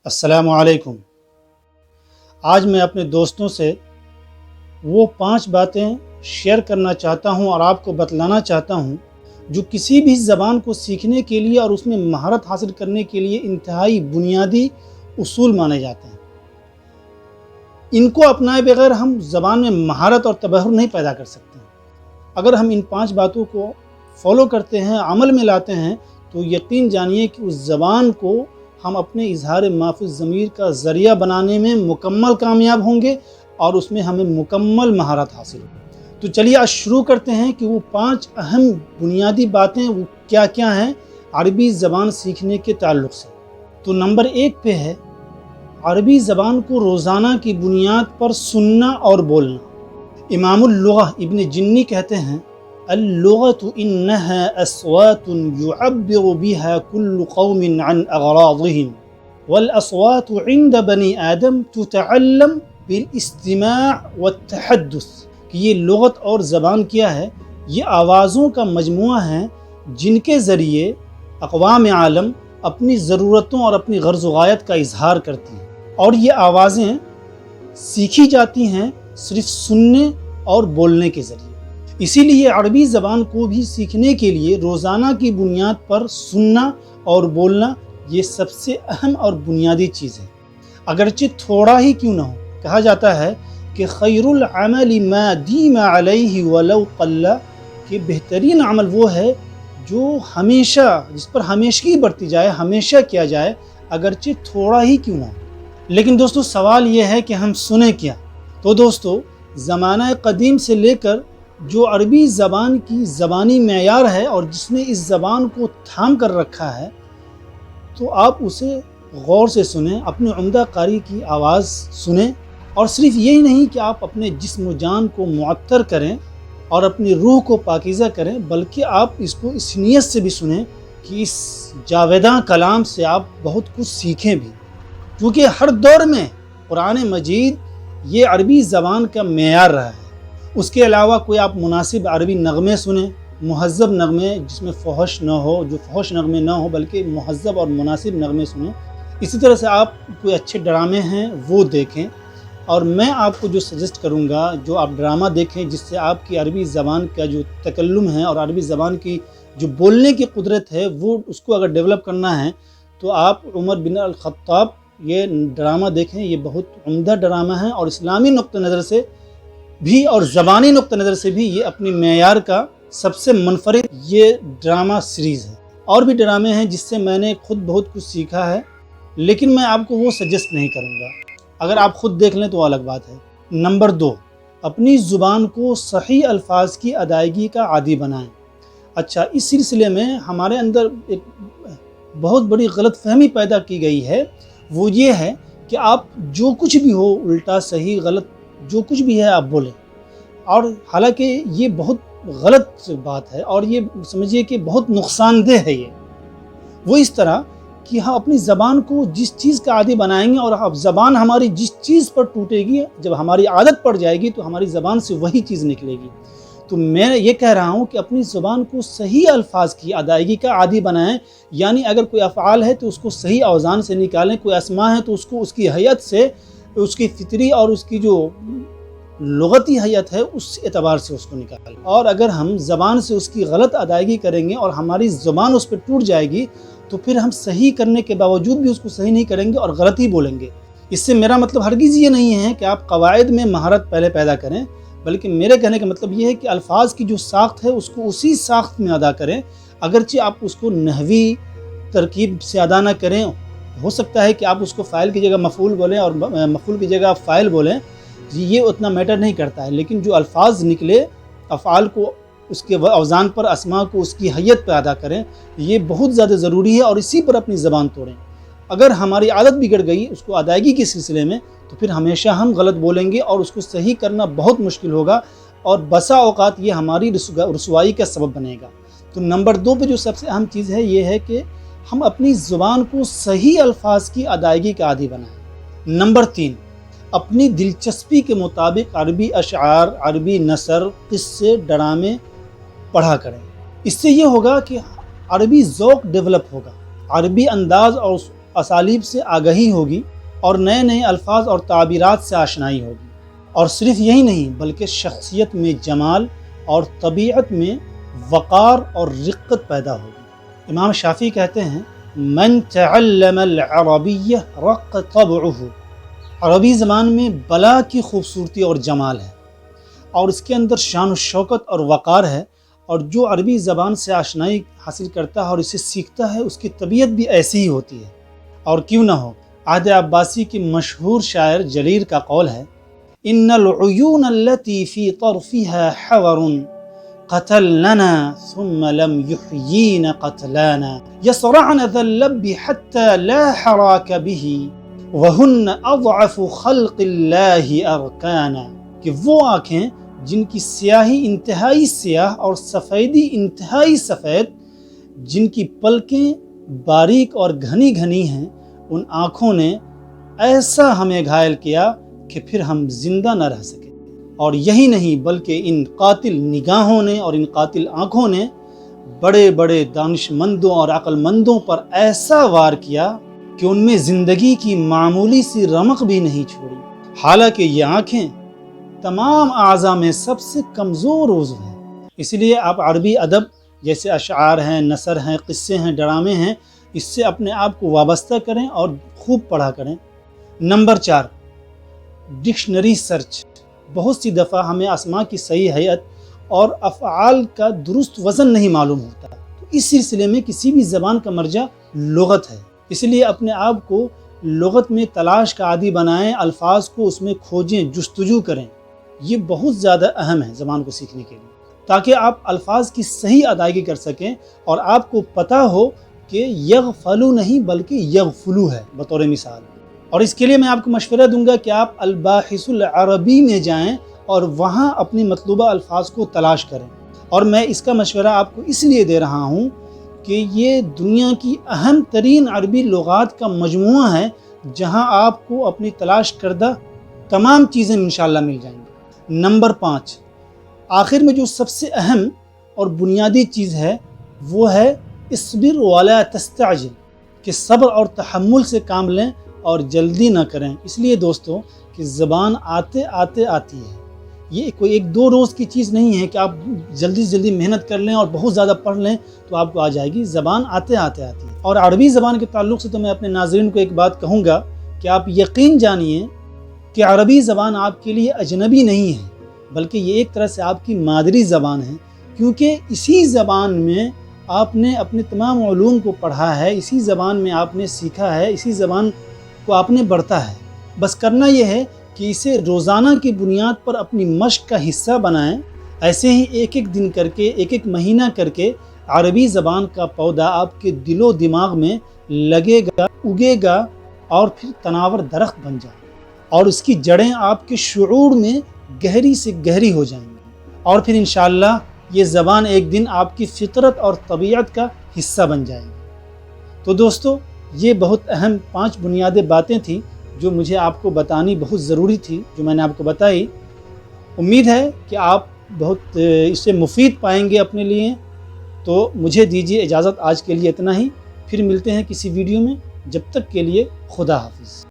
السلام علیکم۔ آج میں اپنے دوستوں سے وہ 5 باتیں شیئر کرنا چاہتا ہوں اور آپ کو بتلانا چاہتا ہوں جو کسی بھی زبان کو سیکھنے کے لیے اور اس میں مہارت حاصل کرنے کے لیے انتہائی بنیادی اصول مانے جاتے ہیں۔ ان کو اپنائے بغیر ہم زبان میں مہارت اور تبحر نہیں پیدا کر سکتے۔ اگر ہم ان 5 باتوں کو فالو کرتے ہیں، عمل میں لاتے ہیں، تو یقین جانیے کہ اس زبان کو ہم اپنے اظہار ما فی الضمیر کا ذریعہ بنانے میں مکمل کامیاب ہوں گے اور اس میں ہمیں مکمل مہارت حاصل ہوگی۔ تو چلیے آج شروع کرتے ہیں کہ وہ 5 اہم بنیادی باتیں وہ کیا کیا ہیں عربی زبان سیکھنے کے تعلق سے۔ تو نمبر 1 پہ ہے عربی زبان کو روزانہ کی بنیاد پر سننا اور بولنا۔ امام اللغہ ابن جنی کہتے ہیں اللغۃ انها اصوات يعبر بها كل قوم عن اغراضهم والاصوات عند بنی آدم تتعلم بالاستماع والتحدث کہ یہ لغت اور زبان کیا ہے؟ یہ آوازوں کا مجموعہ ہے جن کے ذریعے اقوام عالم اپنی ضرورتوں اور اپنی غرض و غایت کا اظہار کرتی ہیں، اور یہ آوازیں سیکھی جاتی ہیں صرف سننے اور بولنے کے ذریعے۔ اسی لیے عربی زبان کو بھی سیکھنے کے لیے روزانہ کی بنیاد پر سننا اور بولنا یہ سب سے اہم اور بنیادی چیز ہے، اگرچہ تھوڑا ہی کیوں نہ ہو۔ کہا جاتا ہے کہ خیر العمل ما دیم علیہ ولو قل، کہ بہترین عمل وہ ہے جو ہمیشہ، جس پر ہمیشگی برتی جائے، ہمیشہ کیا جائے، اگرچہ تھوڑا ہی کیوں نہ ہو۔ لیکن دوستو سوال یہ ہے کہ ہم سنیں کیا؟ تو دوستو زمانہ قدیم سے لے کر جو عربی زبان کی زبانی معیار ہے اور جس نے اس زبان کو تھام کر رکھا ہے، تو آپ اسے غور سے سنیں، اپنے عمدہ قاری کی آواز سنیں، اور صرف یہی نہیں کہ آپ اپنے جسم و جان کو معطر کریں اور اپنی روح کو پاکیزہ کریں، بلکہ آپ اس کو اس نیت سے بھی سنیں کہ اس جاویداں کلام سے آپ بہت کچھ سیکھیں بھی، کیونکہ ہر دور میں قرآن مجید یہ عربی زبان کا معیار رہا ہے۔ اس کے علاوہ کوئی آپ مناسب عربی نغمے سنیں، مہذب نغمے جس میں فحش نہ ہو، جو فحش نغمے نہ ہو بلکہ مہذب اور مناسب نغمے سنیں۔ اسی طرح سے آپ کوئی اچھے ڈرامے ہیں وہ دیکھیں، اور میں آپ کو جو سجیسٹ کروں گا جو آپ ڈرامہ دیکھیں جس سے آپ کی عربی زبان کا جو تکلم ہے اور عربی زبان کی جو بولنے کی قدرت ہے وہ اس کو اگر ڈیولپ کرنا ہے تو آپ عمر بن الخطاب یہ ڈرامہ دیکھیں۔ یہ بہت عمدہ ڈرامہ ہے اور اسلامی نقطہ نظر سے بھی اور زبانی نقطہ نظر سے بھی یہ اپنی معیار کا سب سے منفرد یہ ڈرامہ سیریز ہے۔ اور بھی ڈرامے ہیں جس سے میں نے خود بہت کچھ سیکھا ہے، لیکن میں آپ کو وہ سجیسٹ نہیں کروں گا، اگر آپ خود دیکھ لیں تو الگ بات ہے۔ نمبر 2، اپنی زبان کو صحیح الفاظ کی ادائیگی کا عادی بنائیں۔ اچھا، اس سلسلے میں ہمارے اندر ایک بہت بڑی غلط فہمی پیدا کی گئی ہے، وہ یہ ہے کہ آپ جو کچھ بھی ہو، الٹا صحیح غلط جو کچھ بھی ہے آپ بولیں، اور حالانکہ یہ بہت غلط بات ہے اور یہ سمجھیے کہ بہت نقصان دہ ہے۔ یہ وہ اس طرح کہ ہم اپنی زبان کو جس چیز کا عادی بنائیں گے، اور اب زبان ہماری جس چیز پر ٹوٹے گی، جب ہماری عادت پڑ جائے گی تو ہماری زبان سے وہی چیز نکلے گی۔ تو میں یہ کہہ رہا ہوں کہ اپنی زبان کو صحیح الفاظ کی ادائیگی کا عادی بنائیں، یعنی اگر کوئی افعال ہے تو اس کو صحیح اوزان سے نکالیں، کوئی اسماء ہے تو اس کو اس کی حیت سے، اس کی فطری اور اس کی جو لغتی حیت ہے اس اعتبار سے اس کو نکالیں۔ اور اگر ہم زبان سے اس کی غلط ادائیگی کریں گے اور ہماری زبان اس پہ ٹوٹ جائے گی تو پھر ہم صحیح کرنے کے باوجود بھی اس کو صحیح نہیں کریں گے اور غلط ہی بولیں گے۔ اس سے میرا مطلب ہرگز یہ نہیں ہے کہ آپ قواعد میں مہارت پہلے پیدا کریں، بلکہ میرے کہنے کا مطلب یہ ہے کہ الفاظ کی جو ساخت ہے اس کو اسی ساخت میں ادا کریں، اگرچہ آپ اس کو نحوی ترکیب سے ادا نہ کریں۔ ہو سکتا ہے کہ آپ اس کو فاعل کی جگہ مفعول بولیں اور مفعول کی جگہ فاعل بولیں، یہ اتنا میٹر نہیں کرتا ہے، لیکن جو الفاظ نکلے افعال کو اس کے اوزان پر، اسماء کو اس کی حیت پہ ادا کریں، یہ بہت زیادہ ضروری ہے، اور اسی پر اپنی زبان توڑیں۔ اگر ہماری عادت بگڑ گئی اس کو ادائیگی کے سلسلے میں تو پھر ہمیشہ ہم غلط بولیں گے اور اس کو صحیح کرنا بہت مشکل ہوگا، اور بسا اوقات یہ ہماری رسوائی کا سبب بنے گا۔ تو نمبر 2 پہ جو سب سے اہم چیز ہے یہ ہے کہ ہم اپنی زبان کو صحیح الفاظ کی ادائیگی کا عادی بنائیں۔ نمبر 3، اپنی دلچسپی کے مطابق عربی اشعار، عربی نثر، قصے، ڈرامے پڑھا کریں۔ اس سے یہ ہوگا کہ عربی ذوق ڈیولپ ہوگا، عربی انداز اور اسالیب سے آگہی ہوگی اور نئے نئے الفاظ اور تعبیرات سے آشنائی ہوگی۔ اور صرف یہی نہیں بلکہ شخصیت میں جمال اور طبیعت میں وقار اور رقت پیدا ہوگی۔ امام شافعی کہتے ہیں من تعلم العربیہ رق طبعہ، عربی زبان میں بلا کی خوبصورتی اور جمال ہے اور اس کے اندر شان و شوکت اور وقار ہے، اور جو عربی زبان سے آشنائی حاصل کرتا ہے اور اسے سیکھتا ہے اس کی طبیعت بھی ایسی ہی ہوتی ہے۔ اور کیوں نہ ہو، عہد عباسی کی مشہور شاعر جریر کا قول ہے ان العیون التي في طرفها حور قتلنا ثم لم يحيين قتلانا يصرعن ذا اللب حتى لا حراك به وهن اضعف خلق الله اركانا، کہ وہ آنکھیں جن کی سیاہی انتہائی سیاہ اور سفیدی انتہائی سفید، جن کی پلکیں باریک اور گھنی گھنی ہیں، ان آنکھوں نے ایسا ہمیں گھائل کیا کہ پھر ہم زندہ نہ رہ سکے۔ اور یہی نہیں بلکہ ان قاتل نگاہوں نے اور ان قاتل آنکھوں نے بڑے بڑے دانش مندوں اور عقل مندوں پر ایسا وار کیا کہ ان میں زندگی کی معمولی سی رمق بھی نہیں چھوڑی، حالانکہ یہ آنکھیں تمام اعضاء میں سب سے کمزور عضو ہیں۔ اس لیے آپ عربی ادب جیسے اشعار ہیں، نثر ہیں، قصے ہیں، ڈرامے ہیں، اس سے اپنے آپ کو وابستہ کریں اور خوب پڑھا کریں۔ Number 4، dictionary search. بہت سی دفعہ ہمیں اسماء کی صحیح ہیئت اور افعال کا درست وزن نہیں معلوم ہوتا، تو اس سلسلے میں کسی بھی زبان کا مرجع لغت ہے، اس لیے اپنے آپ کو لغت میں تلاش کا عادی بنائیں، الفاظ کو اس میں کھوجیں، جستجو کریں۔ یہ بہت زیادہ اہم ہے زبان کو سیکھنے کے لیے، تاکہ آپ الفاظ کی صحیح ادائیگی کر سکیں اور آپ کو پتہ ہو کہ یغفلو نہیں بلکہ یغفلو ہے بطور مثال۔ اور اس کے لیے میں آپ کو مشورہ دوں گا کہ آپ الباحث العربی میں جائیں اور وہاں اپنی مطلوبہ الفاظ کو تلاش کریں۔ اور میں اس کا مشورہ آپ کو اس لیے دے رہا ہوں کہ یہ دنیا کی اہم ترین عربی لغات کا مجموعہ ہے، جہاں آپ کو اپنی تلاش کردہ تمام چیزیں انشاءاللہ مل جائیں گی۔ نمبر 5، آخر میں جو سب سے اہم اور بنیادی چیز ہے وہ ہے اصبر ولا تستعجل، کہ صبر اور تحمل سے کام لیں اور جلدی نہ کریں۔ اس لیے دوستوں کہ زبان آتے آتے آتی ہے، یہ کوئی ایک دو روز کی چیز نہیں ہے کہ آپ جلدی سے جلدی محنت کر لیں اور بہت زیادہ پڑھ لیں تو آپ کو آ جائے گی۔ زبان آتے آتے آتی ہے۔ اور عربی زبان کے تعلق سے تو میں اپنے ناظرین کو ایک بات کہوں گا کہ آپ یقین جانیے کہ عربی زبان آپ کے لیے اجنبی نہیں ہے، بلکہ یہ ایک طرح سے آپ کی مادری زبان ہے، کیونکہ اسی زبان میں آپ نے اپنے تمام علوم کو پڑھا ہے، اسی زبان میں آپ نے سیکھا ہے، اسی زبان کو آپ نے بڑھتا ہے۔ بس کرنا یہ ہے کہ اسے روزانہ کی بنیاد پر اپنی مشق کا حصہ بنائیں۔ ایسے ہی ایک ایک دن کر کے، ایک ایک مہینہ کر کے عربی زبان کا پودا آپ کے دل و دماغ میں لگے گا، اگے گا اور پھر تناور درخت بن جائے گا، اور اس کی جڑیں آپ کے شعور میں گہری سے گہری ہو جائیں گی، اور پھر انشاءاللہ یہ زبان ایک دن آپ کی فطرت اور طبیعت کا حصہ بن جائے گی۔ تو دوستو، یہ بہت اہم 5 بنیادی باتیں تھیں جو مجھے آپ کو بتانی بہت ضروری تھی، جو میں نے آپ کو بتائی۔ امید ہے کہ آپ بہت اس سے مفید پائیں گے اپنے لیے۔ تو مجھے دیجیے اجازت، آج کے لیے اتنا ہی، پھر ملتے ہیں کسی ویڈیو میں، جب تک کے لیے خدا حافظ۔